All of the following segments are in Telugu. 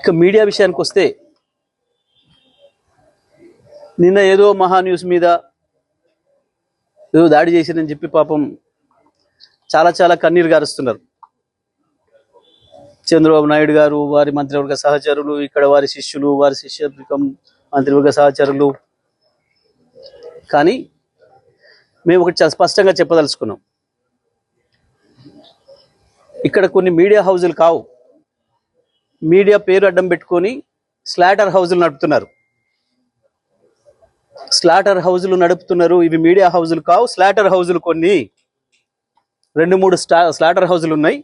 ఇక మీడియా విషయానికి వస్తే నిన్న ఏదో మహా న్యూస్ మీద ఏదో దాడి చేసిరని చెప్పి పాపం చాలా చాలా కన్నీరు గారుస్తున్నారు. చంద్రబాబు నాయుడు గారు, వారి మంత్రివర్గ సహచరులు, ఇక్కడ వారి శిష్యులు, వారి శిష్యవర్గం మంత్రివర్గ సహచరులు. కానీ మేము ఒకటి చాలా స్పష్టంగా చెప్పదలుచుకున్నాం, ఇక్కడ కొన్ని మీడియా హౌజులు కావు, మీడియా పేరు అడ్డం పెట్టుకొని స్లాటర్ హౌజులు నడుపుతున్నారు. స్లాటర్ హౌజులు నడుపుతున్నారు. ఇవి మీడియా హౌజులు కావు, స్లాటర్ హౌజులు. కొన్ని 2-3 స్లాటర్ హౌజులు ఉన్నాయి.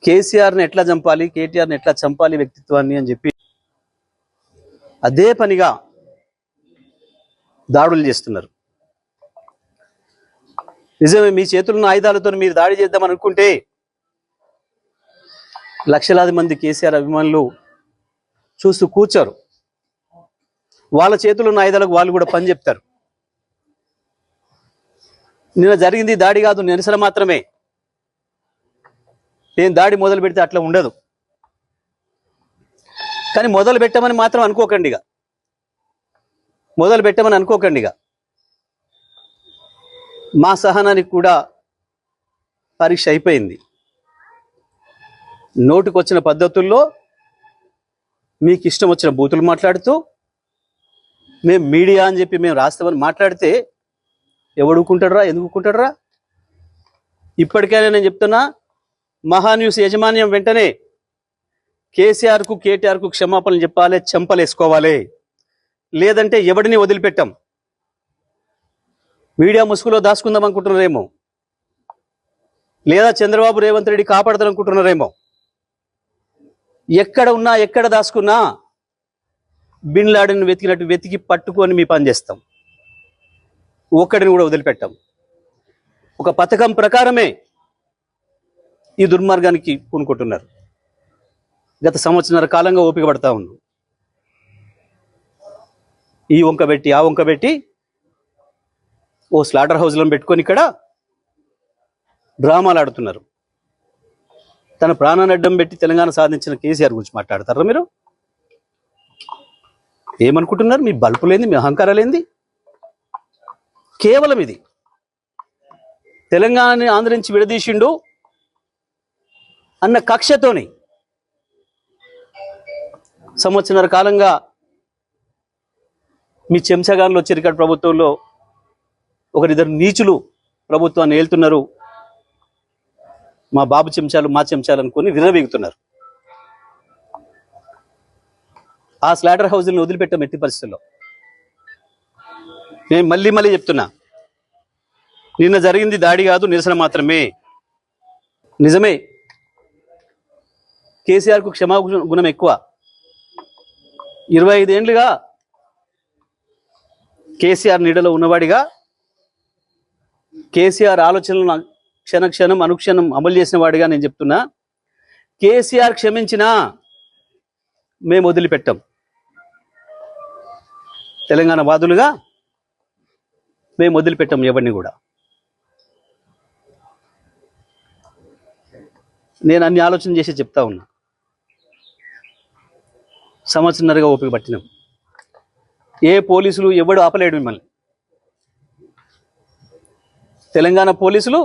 కేసీఆర్ని ఎట్లా చంపాలి, కేటీఆర్ని ఎట్లా చంపాలి వ్యక్తిత్వాన్ని అని చెప్పి అదే పనిగా దాడులు చేస్తున్నారు. నిజమే, మీ చేతుల్లో ఆయుధాలతో మీరు దాడి చేద్దామని అనుకుంటే లక్షలాది మంది కేసీఆర్ అభిమానులు చూస్తూ కూర్చోరు. వాళ్ళ చేతుల్లో ఉన్న ఆయుధాలకు వాళ్ళు కూడా పని చెప్తారు. నిన్న జరిగింది దాడి కాదు, నిరసన మాత్రమే. నేను దాడి మొదలు పెడితే అట్లా ఉండదు. కానీ మొదలు పెట్టమని మాత్రం అనుకోకండిగా, మొదలు పెట్టమని అనుకోకండిగా. మా సహనానికి కూడా పరీక్ష అయిపోయింది. నోటికొచ్చిన పద్ధతుల్లో మీకు ఇష్టం వచ్చిన బూతులు మాట్లాడుతూ మేము మీడియా అని చెప్పి మేము రాస్తామని మాట్లాడితే ఎవడుకుంటాడరా, ఎందుకుంటాడరా? ఇప్పటికైనా నేను చెప్తున్నా, మహాన్యూస్ యాజమాన్యం వెంటనే కేసీఆర్కు కేటీఆర్కు క్షమాపణలు చెప్పాలి, చెంపలేసుకోవాలి. లేదంటే ఎవడిని వదిలిపెట్టాం. మీడియా ముసుగులో దాచుకుందాం అనుకుంటున్నారేమో, లేదా చంద్రబాబు రేవంత్ రెడ్డి కాపాడతారనుకుంటున్నారేమో. ఎక్కడ ఉన్నా, ఎక్కడ దాచుకున్నా బిన్ లాడెన్ వెతికినట్టు వెతికి పట్టుకొని మీ పని చేస్తాం. ఒక్కడిని కూడా వదిలిపెట్టాం. ఒక పథకం ప్రకారమే ఈ దుర్మార్గానికి పూనుకుంటున్నారు. గత సంవత్సరాల కాలంగా ఓపిక పడతా ఉన్నాం. ఈ వంక పెట్టి ఆ వంక పెట్టి ఓ స్లాటర్ హౌస్లను పెట్టుకొని ఇక్కడ డ్రామాలు ఆడుతున్నారు. తన ప్రాణాన్ని అడ్డం పెట్టి తెలంగాణ సాధించిన కేసీఆర్ గురించి మాట్లాడతారా మీరు? ఏమనుకుంటున్నారు? మీ బల్పులేంది, మీ అహంకారాలేంది? కేవలం ఇది తెలంగాణని ఆంధ్ర నుంచి విడదీసిండు అన్న కక్షతోని సంవత్సరాల కాలంగా మీ చెంచగాన్లో చిరికట్ ప్రభుత్వంలో ఒకరిద్దరు నీచులు ప్రభుత్వాన్ని ఏళ్తున్నారు. మా బాబు చెంచాలు, మా చెంచాలు అనుకొని విర్రవీగుతున్నారు. ఆ స్లాటర్ హౌస్ని వదిలిపెట్టాం ఎట్టి పరిస్థితుల్లో. నేను మళ్ళీ చెప్తున్నా, నిన్న జరిగింది దాడి కాదు, నిరసన మాత్రమే. నిజమే, కేసీఆర్కు క్షమాగుణం ఎక్కువ. 25 ఏళ్ళుగా కేసీఆర్ నీడలో ఉన్నవాడిగా, కేసీఆర్ ఆలోచనలను క్షణక్షణం అనుక్షణం అమలు చేసిన వాడిగా నేను చెప్తున్నా, కేసీఆర్ క్షమించినా మేము వదిలిపెట్టాం. తెలంగాణ వాదులుగా మేము వదిలిపెట్టాం ఎవరిని కూడా. నేను అన్ని ఆలోచన చేసి చెప్తా ఉన్నా. సంవత్సరంన్నరగా ఓపిక పట్టినాం. ఏ పోలీసులు ఎవడు ఆపలేడు మిమ్మల్ని. తెలంగాణ పోలీసులు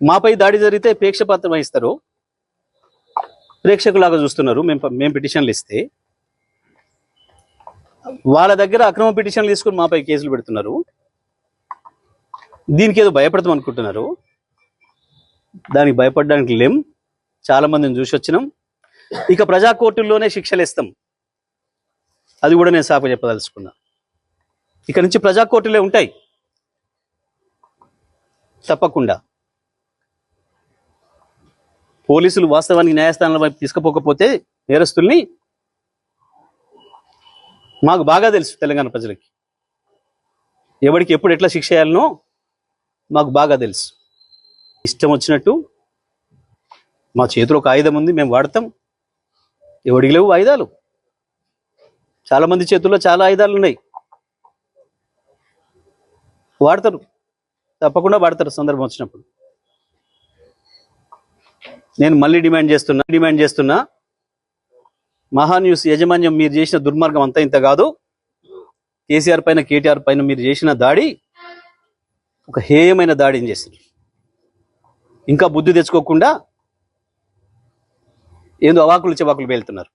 మాపై దాడి జరిగితే ప్రేక్షపాత్రం వహిస్తారు, ప్రేక్షకులాగా చూస్తున్నారు. మేము పిటిషన్లు ఇస్తే వాళ్ళ దగ్గర అక్రమ పిటిషన్లు తీసుకుని మాపై కేసులు పెడుతున్నారు. దీనికి ఏదో భయపడతాం అనుకుంటున్నారు. దానికి భయపడడానికి లేం. చాలా మందిని చూసి వచ్చినాం. ఇక ప్రజా కోర్టుల్లోనే శిక్షలు ఇస్తాం. అది కూడా నేను సాప చెప్పదలుచుకున్నా. ఇక నుంచి ప్రజా కోర్టులే ఉంటాయి తప్పకుండా. పోలీసులు వాస్తవానికి న్యాయస్థానాల వైపు తీసుకుపోకపోతే నేరస్తుల్ని మాకు బాగా తెలుసు. తెలంగాణ ప్రజలకి ఎవరికి ఎప్పుడు ఎట్లా శిక్ష చేయాలనో మాకు బాగా తెలుసు. ఇష్టం వచ్చినట్టు మా చేతిలో ఒక ఆయుధం ఉంది, మేము వాడతాం. ఎవడికి లేవు ఆయుధాలు. చాలామంది చేతుల్లో చాలా ఆయుధాలు ఉన్నాయి, వాడతారు, తప్పకుండా వాడతారు సందర్భం వచ్చినప్పుడు. నేను మళ్ళీ డిమాండ్ చేస్తున్నా మహాన్యూస్ యాజమాన్యం మీరు చేసిన దుర్మార్గం అంతా ఇంత కాదు. కేసీఆర్ పైన కేటీఆర్ పైన మీరు చేసిన దాడి ఒక హేయమైన దాడిని చేసింది. ఇంకా బుద్ధి తెచ్చుకోకుండా ఏందో అవాకులు చెవాకులు పేలుతున్నారు.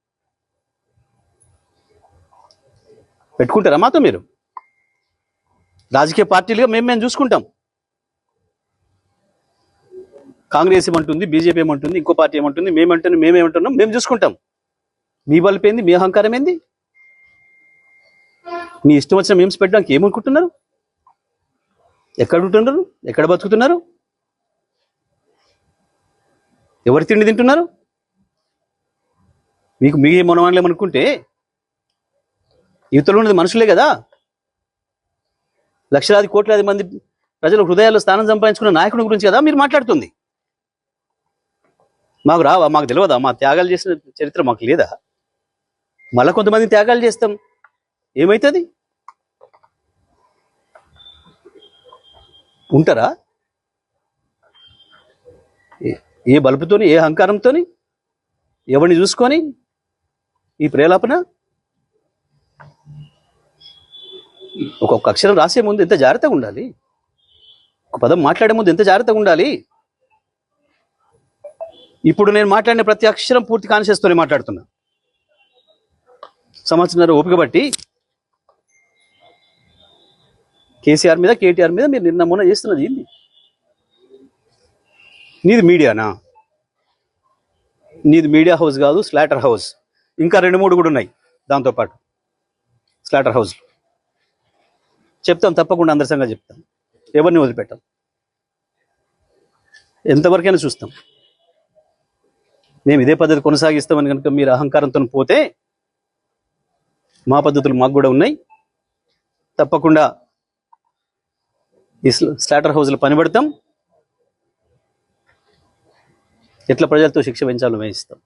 పెట్టుకుంటారా మాతో మీరు? రాజకీయ పార్టీలుగా మేము చూసుకుంటాం. కాంగ్రెస్ ఏమంటుంది, బీజేపీ ఏమంటుంది, ఇంకో పార్టీ ఏమంటుంది, మేమేమంటున్నాం, మేము చూసుకుంటాం. మీ బలుపు ఏంది, మీ అహంకారం ఏంది? మీ ఇష్టం వచ్చిన మేమ్స్ పెట్టడానికి ఏమనుకుంటున్నారు? ఎక్కడ ఉంటున్నారు? ఎక్కడ బతుకుతున్నారు? ఎవరి తిండి తింటున్నారు? మీకు మీ మనవాళ్ళేమనుకుంటే యువతలో ఉన్నది మనుషులే కదా. లక్షలాది కోట్లాది మంది ప్రజల హృదయాల్లో స్థానం సంపాదించుకున్న నాయకుడి గురించి కదా మీరు మాట్లాడుతుంది. మాకు రావా? మాకు తెలియదా? మా త్యాగాలు చేసిన చరిత్ర మాకు లేదా? మళ్ళీ కొంతమంది త్యాగాలు చేస్తాం, ఏమవుతుంది? ఉంటారా? ఏ బలుపుతోని, ఏ అహంకారంతో, ఎవరిని చూసుకొని ఈ ప్రేలాపన? ఒక్కొక్క అక్షరం రాసే ముందు ఎంత జాగ్రత్తగా ఉండాలి, ఒక పదం మాట్లాడే ముందు ఎంత జాగ్రత్తగా ఉండాలి. ఇప్పుడు నేను మాట్లాడిన ప్రతి అక్షరం పూర్తి కాన్షియస్తోనే మాట్లాడుతున్నా. సంవత్సరం ఓపిక బట్టి కేసీఆర్ మీద కేటీఆర్ మీద మీరు నిన్న మొన్న చేస్తున్నది ఏంది? నీది మీడియానా? నీది మీడియా హౌస్ కాదు, స్లాటర్ హౌస్. ఇంకా 2-3 కూడా ఉన్నాయి దాంతోపాటు స్లాటర్ హౌస్లు. చెప్తాం, తప్పకుండా అందరి సంగతి చెప్తాం. ఎవరిని వదిలిపెట్టాం, ఎంతవరకైనా చూస్తాం. మేము ఇదే పద్ధతి కొనసాగిస్తామని కనుక మీరు అహంకారంతో పోతే మా పద్ధతులు మాకు కూడా ఉన్నాయి. తప్పకుండా ఈ స్లాటర్ హౌస్లో పనిపడతాం. ఎట్లా ప్రజలతో శిక్ష పెంచాలో వేయిస్తాం.